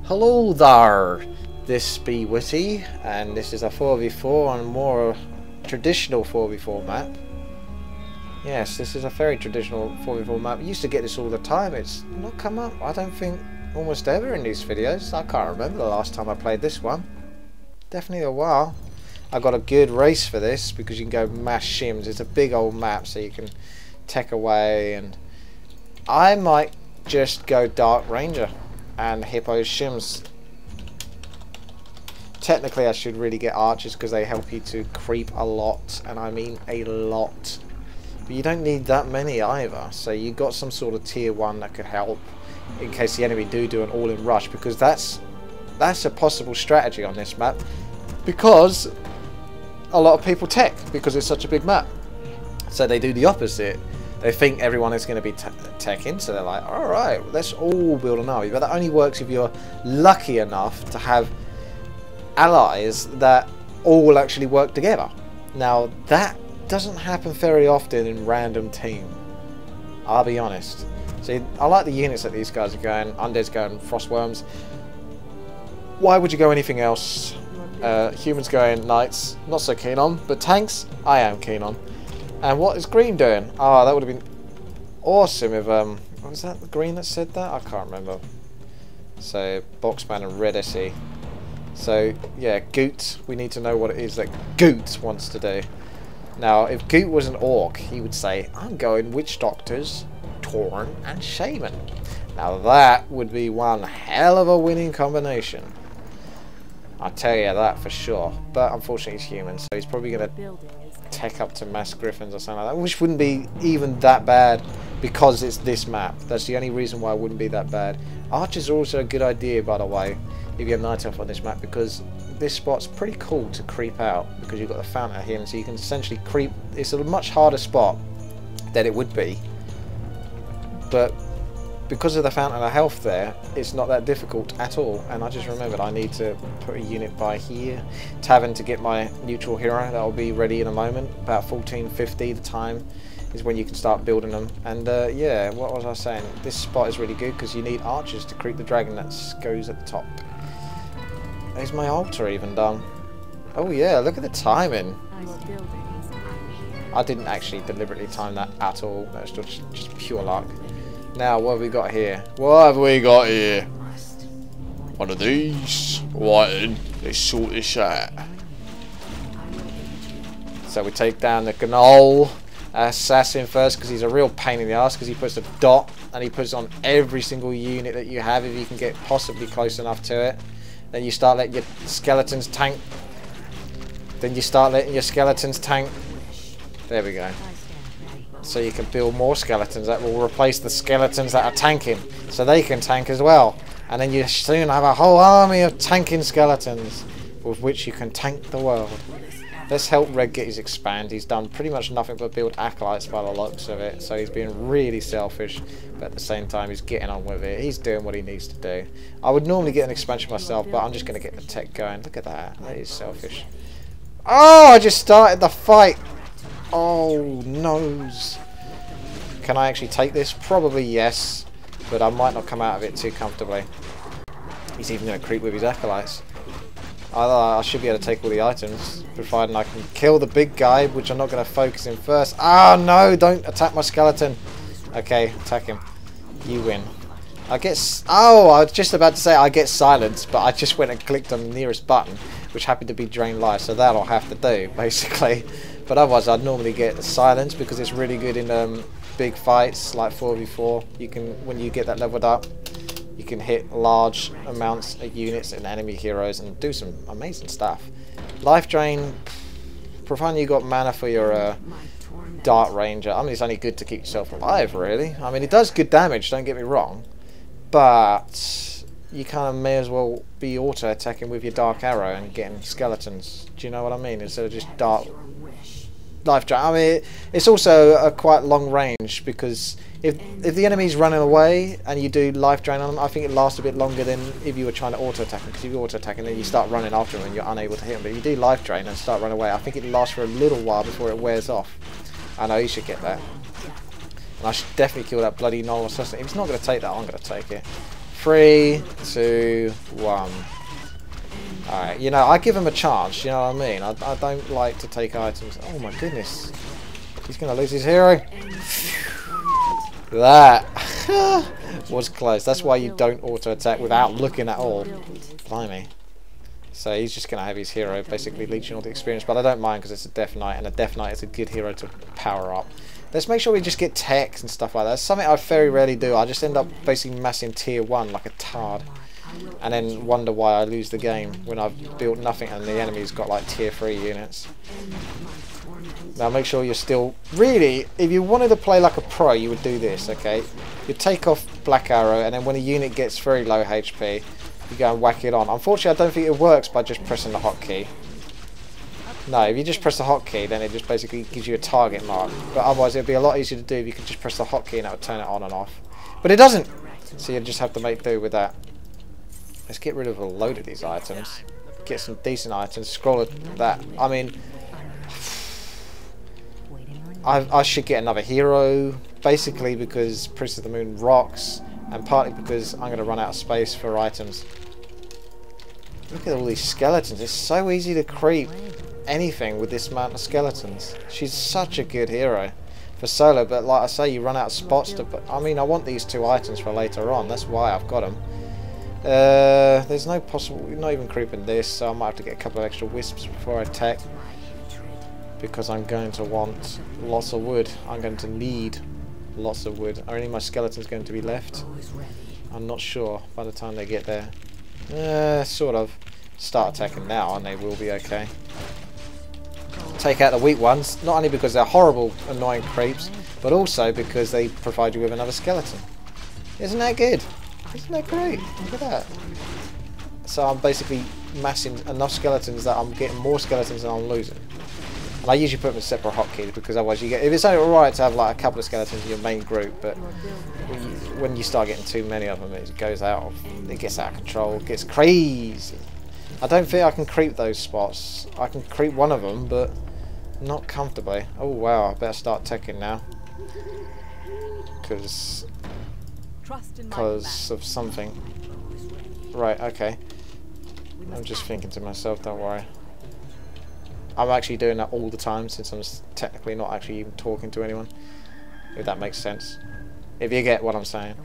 Hello there, this be WTii, and this is a 4v4 on a more traditional 4v4 map. Yes, this is a very traditional 4v4 map. We used to get this all the time. It's not come up, I don't think, almost ever in these videos. I can't remember the last time I played this one. Definitely a while. I got a good race for this because you can go mass shims. It's a big old map, so you can tech away, and I might just go Dark Ranger and Hippo shims. Technically I should really get archers because they help you to creep a lot, and I mean a lot. But you don't need that many either, so you got some sort of tier 1 that could help in case the enemy do an all-in rush, because that's a possible strategy on this map, because a lot of people tech because it's such a big map. So they do the opposite. They think everyone is going to be teching, so they're like, alright, let's all build an army. But that only works if you're lucky enough to have allies that all actually work together. Now, that doesn't happen very often in random team, I'll be honest. See, I like the units that these guys are going. Undead's going Frostworms. Why would you go anything else? Humans going Knights, not so keen on, but tanks, I am keen on. And what is green doing? Oh, that would have been awesome if, what was that, the green that said that? I can't remember. So, Boxman and Red SE. So, yeah, Goot, we need to know what it is that Goot wants to do. Now, if Goot was an orc, he would say, I'm going Witch Doctors, Tauren, and Shaman. Now, that would be one hell of a winning combination. I'll tell you that for sure. But unfortunately he's human, so he's probably going to tech up to mass griffins or something like that, which wouldn't be even that bad because it's this map. That's the only reason why it wouldn't be that bad. Archers are also a good idea, by the way, if you have night elf on this map, because this spot's pretty cool to creep out because you've got the fountain here, and so you can essentially creep. It's a much harder spot than it would be, but because of the fountain of health there, it's not that difficult at all. And I just remembered I need to put a unit by here. Tavern to get my neutral hero. That'll be ready in a moment. About 14:50 the time is when you can start building them. And yeah, what was I saying? This spot is really good because you need archers to creep the dragon that goes at the top. Is my altar even done? Oh yeah, look at the timing. I didn't actually deliberately time that at all. That was just pure luck. Now, what have we got here? What have we got here? One of these. Right then, let's sort this out. So we take down the Gnoll assassin first because he's a real pain in the ass because he puts a dot and he puts on every single unit that you have if you can get possibly close enough to it. Then you start letting your skeletons tank. Then you start letting your skeletons tank. There we go. So you can build more skeletons that will replace the skeletons that are tanking, so they can tank as well. And then you soon have a whole army of tanking skeletons with which you can tank the world. Let's help Red get his expand. He's done pretty much nothing but build acolytes by the looks of it, so he's being really selfish, but at the same time he's getting on with it. He's doing what he needs to do. I would normally get an expansion myself, but I'm just going to get the tech going. Look at that. That is selfish. Oh, I just started the fight. Oh, noes. Can I actually take this? Probably yes, but I might not come out of it too comfortably. He's even going to creep with his acolytes. I should be able to take all the items, providing I can kill the big guy, which I'm not going to focus in first. Oh no, don't attack my skeleton. Okay, attack him. You win. I get... Oh, I was just about to say I get silenced, but I just went and clicked on the nearest button, which happened to be drain life, so that'll have to do, basically. But otherwise, I'd normally get silence because it's really good in big fights like 4v4. You can, when you get that leveled up, you can hit large amounts of units and enemy heroes and do some amazing stuff. Life drain, providing you got mana for your Dark Ranger. I mean, it's only good to keep yourself alive, really. I mean, it does good damage, don't get me wrong, but you kind of may as well be auto attacking with your Dark Arrow and getting skeletons. Do you know what I mean? Instead of just Dark Life drain. I mean, it's also a quite long range because if the enemy's running away and you do life drain on them, I think it lasts a bit longer than if you were trying to auto attack them. Because if you auto attack and then you start running after them and you're unable to hit them, but if you do life drain and start running away, I think it lasts for a little while before it wears off. I know you should get that. And I should definitely kill that bloody Gnoll assassin. If he's not going to take that, I'm going to take it. 3, 2, 1. Alright, you know, I give him a chance, you know what I mean? I don't like to take items. Oh my goodness. He's going to lose his hero. That was close. That's why you don't auto-attack without looking at all. Blimey. So he's just going to have his hero basically leeching all the experience. But I don't mind because it's a Death Knight, and a Death Knight is a good hero to power up. Let's make sure we just get techs and stuff like that. It's something I very rarely do. I just end up basically massing tier 1 like a tard. And then wonder why I lose the game when I've built nothing and the enemy's got like tier 3 units. Now make sure you're still... Really, if you wanted to play like a pro, you would do this, okay? You take off Black Arrow, and then when a unit gets very low HP, you go and whack it on. Unfortunately, I don't think it works by just pressing the hotkey. No, if you just press the hotkey, then it just basically gives you a target mark. But otherwise, it would be a lot easier to do if you could just press the hotkey and that would turn it on and off. But it doesn't! So you just have to make do with that. Let's get rid of a load of these items. Get some decent items. Scroll that. I mean... I should get another hero, basically because Priest of the Moon rocks, and partly because I'm going to run out of space for items. Look at all these skeletons. It's so easy to creep anything with this amount of skeletons. She's such a good hero for solo, but like I say, you run out of spots to... I mean, I want these 2 items for later on. That's why I've got them. There's no possible... We're not even creeping this, so I might have to get a couple of extra wisps before I attack. Because I'm going to want lots of wood. I'm going to need lots of wood. Are any of my skeletons going to be left? I'm not sure by the time they get there. Sort of. Start attacking now and they will be okay. Take out the weak ones, not only because they're horrible, annoying creeps, but also because they provide you with another skeleton. Isn't that good? Isn't that great? Look at that. So I'm basically massing enough skeletons that I'm getting more skeletons than I'm losing. And I usually put them in separate hotkeys because otherwise you get... If it's only alright to have like a couple of skeletons in your main group, but when you start getting too many of them, it goes out. It gets out of control. It gets crazy. I don't think I can creep those spots. I can creep one of them, but not comfortably. Oh wow, I better start teching now. Because of something. Right, okay. I'm just thinking to myself, don't worry. I'm actually doing that all the time since I'm technically not actually even talking to anyone. If that makes sense. If you get what I'm saying.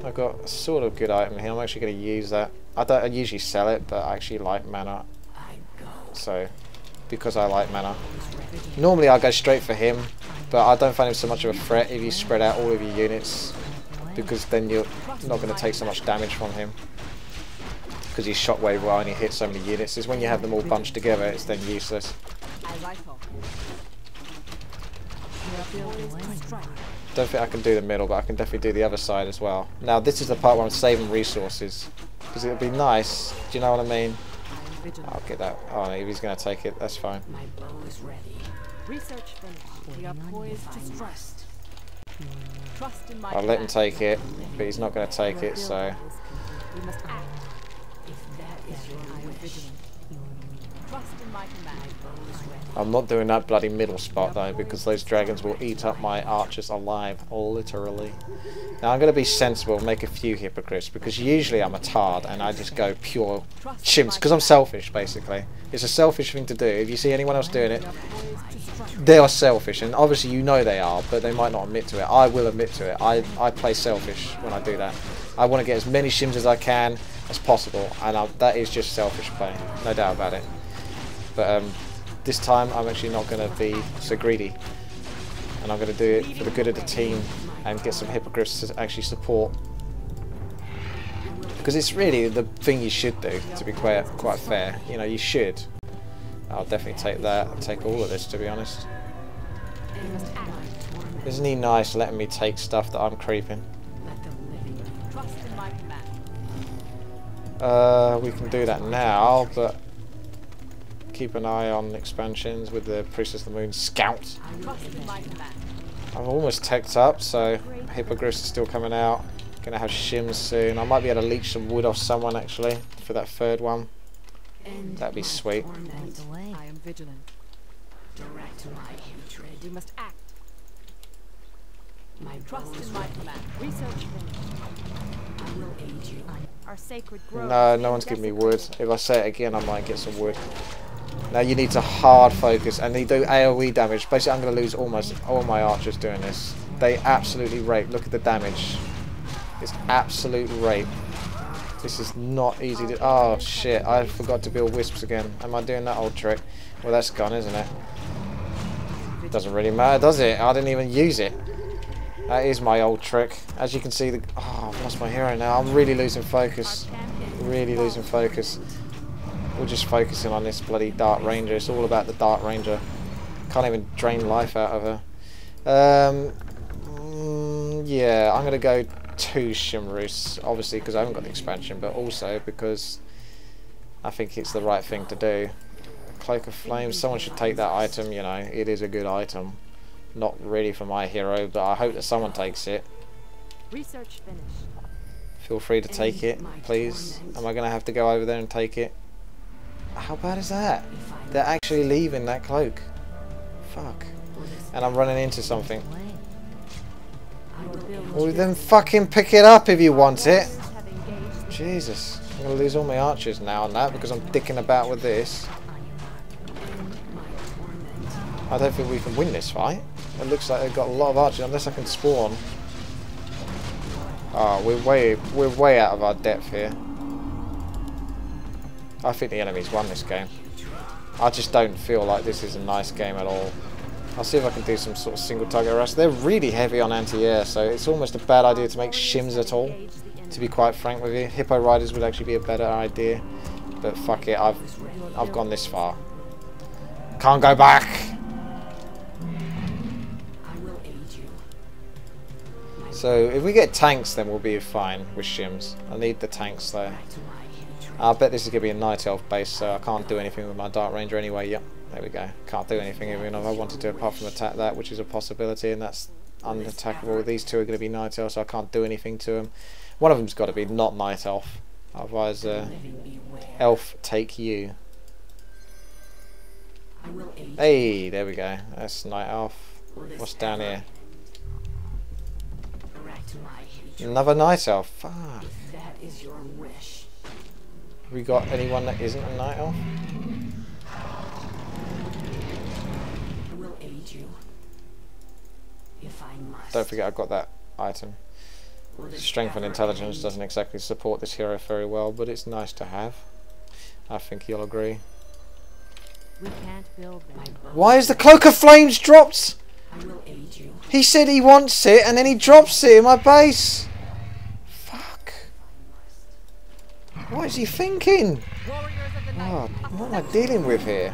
I've got a sort of good item here. I'm actually going to use that. I usually sell it, but I actually like mana. So, because I like mana. Normally I go straight for him, but I don't find him so much of a threat if you spread out all of your units. Because then you're not going to take so much damage from him. Because his shockwave will only hit so many units. Is when you have them all bunched together, it's then useless. Don't think I can do the middle, but I can definitely do the other side as well. Now this is the part where I'm saving resources. Because it would be nice, do you know what I mean? I'll get that. Oh, no, if he's going to take it, that's fine. I'll let him take it, but he's not going to take it, so... I'm not doing that bloody middle spot though, because those dragons will eat up my archers alive, literally. Now I'm going to be sensible and make a few hippogriffs, because usually I'm a tard and I just go pure chimps, because I'm selfish basically. It's a selfish thing to do. If you see anyone else doing it, they are selfish, and obviously you know they are, but they might not admit to it. I will admit to it. I play selfish when I do that. I want to get as many shims as I can as possible, and that is just selfish play, no doubt about it. But this time I'm actually not going to be so greedy, and I'm going to do it for the good of the team and get some hippogriffs to actually support, because it's really the thing you should do, to be quite fair. You know, you should. I'll definitely take that. I'll take all of this, to be honest. Isn't he nice letting me take stuff that I'm creeping? We can do that now, but keep an eye on expansions with the Priestess of the Moon Scout. I'm almost teched up, so hippogriffs are still coming out. Gonna have shims soon. I might be able to leech some wood off someone actually for that third one. That'd be sweet. I am vigilant. Direct my hatred. We must act. My trust in my command. Research finished. I will aid you. Our sacred grove. No, no one's giving me wood. If I say it again, I might get some wood. Now you need to hard focus, and they do AoE damage. Basically, I'm going to lose almost all my archers doing this. They absolutely rape. Look at the damage. It's absolute rape. This is not easy to... Oh, shit. I forgot to build wisps again. Am I doing that old trick? Well, that's gone, isn't it? Doesn't really matter, does it? I didn't even use it. That is my old trick. As you can see, I've lost my hero now. I'm really losing focus. Really losing focus. We're just focusing on this bloody Dark Ranger. It's all about the Dark Ranger. Can't even drain life out of her. Yeah, I'm going to go 2 Shimrus. Obviously, because I haven't got the expansion, but also because I think it's the right thing to do. Cloak of Flames. Someone should take that item, you know. It is a good item. Not really for my hero, but I hope that someone takes it. Research finished. Feel free to take it, please. Am I going to have to go over there and take it? How bad is that? They're actually leaving that cloak. Fuck. And I'm running into something. Well, then fucking pick it up if you want it. Jesus. I'm going to lose all my archers now on that because I'm dicking about with this. I don't think we can win this fight. It looks like they've got a lot of archers unless I can spawn. Oh, we're way out of our depth here. I think the enemy's won this game. I just don't feel like this is a nice game at all. I'll see if I can do some sort of single target arrest. They're really heavy on anti-air, so it's almost a bad idea to make shims at all, to be quite frank with you. Hippo riders would actually be a better idea, but fuck it, I've gone this far. Can't go back. So if we get tanks, then we'll be fine with shims. I need the tanks though. I bet this is going to be a Night Elf base, so I can't do anything with my Dark Ranger anyway. Yep, there we go. Can't do anything even if I wanted to, apart from attack that, which is a possibility, and that's unattackable. These two are going to be Night Elf, so I can't do anything to them. One of them's got to be not Night Elf. Otherwise, Elf, take you. Hey, there we go. That's Night Elf. What's down here? Another Night Elf. Fuck. Have we got anyone that isn't a Night Elf? I will aid you if I must. Don't forget I've got that item. Strength and intelligence doesn't exactly support this hero very well, but it's nice to have. I think you'll agree. We can't build them. Why is the Cloak of Flames dropped? I will aid you. He said he wants it and then he drops it in my base. Fuck. What is he thinking? Oh, what am I dealing with here?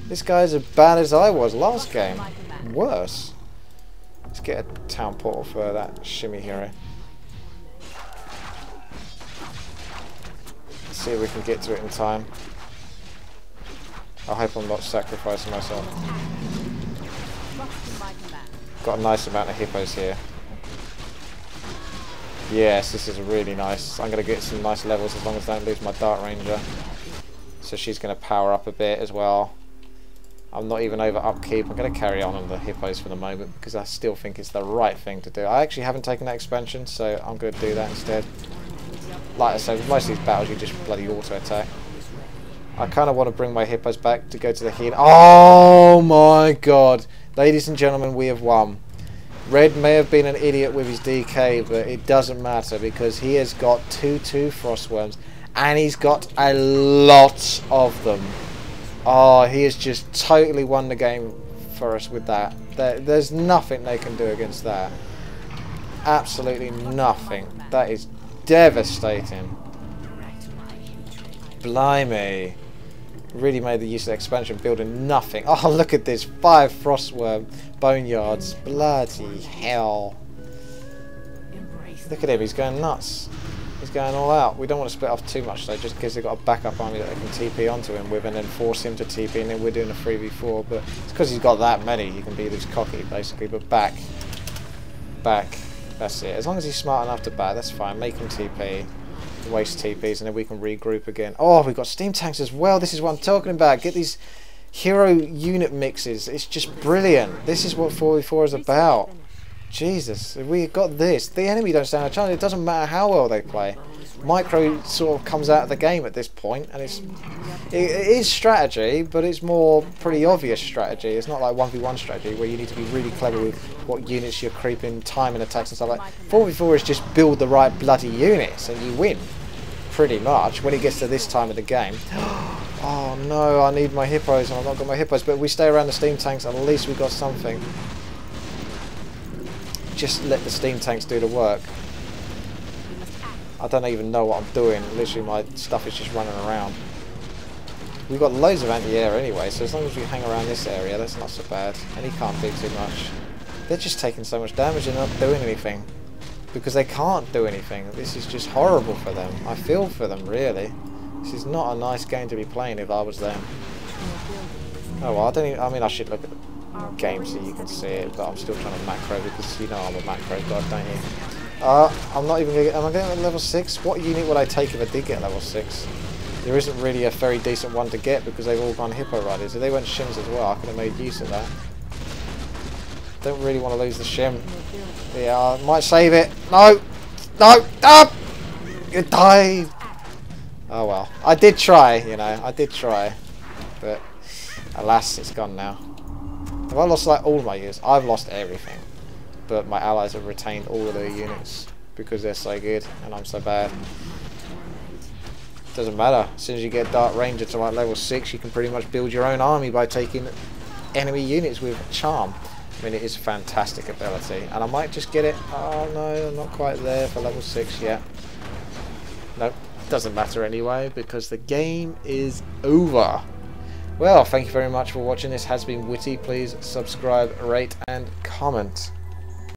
This guy's as bad as I was last game. Worse. Let's get a town portal for that shimmy hero. Let's see if we can get to it in time. I hope I'm not sacrificing myself. Got a nice amount of hippos here. Yes, this is really nice. I'm going to get some nice levels as long as I don't lose my Dark Ranger. So she's going to power up a bit as well. I'm not even over upkeep. I'm going to carry on the hippos for the moment because I still think it's the right thing to do. I actually haven't taken that expansion, so I'm going to do that instead. Like I said, with most of these battles you just bloody auto attack. I kind of want to bring my hippos back to go to the heal. Oh my god. Ladies and gentlemen, we have won. Red may have been an idiot with his DK, but it doesn't matter because he has got 2/2 Frostworms and he's got a lot of them. Oh, he has just totally won the game for us with that. There's nothing they can do against that. Absolutely nothing. That is devastating. Blimey. Really made the use of the expansion, building nothing. Oh, look at this. 5 Frostworm boneyards. Bloody hell. Look at him. He's going nuts. He's going all out. We don't want to split off too much though, just because they've got a backup army that they can TP onto him with and then force him to TP, and then we're doing a 3v4. But it's because he's got that many, he can be this cocky basically. But back. That's it. As long as he's smart enough to back, that's fine. Make him TP. Waste TPs and then we can regroup again. Oh, we've got steam tanks as well. This is what I'm talking about. Get these hero unit mixes. It's just brilliant. This is what 4v4 is about. Jesus, if we got this, the enemy don't stand a chance. It doesn't matter how well they play. Micro sort of comes out of the game at this point, and it is strategy, but it's more pretty obvious strategy. It's not like 1v1 strategy where you need to be really clever with what units you're creeping, timing attacks and stuff like that. 4v4 is just build the right bloody units and you win, pretty much, when it gets to this time of the game. Oh no, I need my hippos and I've not got my hippos, but if we stay around the steam tanks, at least we got something. Just let the steam tanks do the work. I don't even know what I'm doing. Literally my stuff is just running around. We've got loads of anti-air anyway, so as long as we hang around this area, that's not so bad. And he can't do too much. They're just taking so much damage and not doing anything. Because they can't do anything. This is just horrible for them. I feel for them, really. This is not a nice game to be playing if I was them. Oh well, I mean I should look at the game so you can see it, but I'm still trying to macro because you know I'm a macro god, don't you? I'm not even gonna get, am I getting a level 6? What unit would I take if I did get level 6? There isn't really a very decent one to get because they've all gone Hippo Riders. If they went Shims as well, I could have made use of that. Don't really want to lose the Shim. Yeah, I might save it. No! No! Ah! You died! Oh well. I did try, you know. I did try. But, alas, it's gone now. Have I lost like all of my units? I've lost everything. But my allies have retained all of their units because they're so good and I'm so bad. Doesn't matter. As soon as you get Dark Ranger to like level 6, you can pretty much build your own army by taking enemy units with Charm. I mean, it is a fantastic ability. And I might just get it. Oh no, I'm not quite there for level 6 yet. Nope. Doesn't matter anyway because the game is over. Well, thank you very much for watching. This has been Witty. Please subscribe, rate and comment.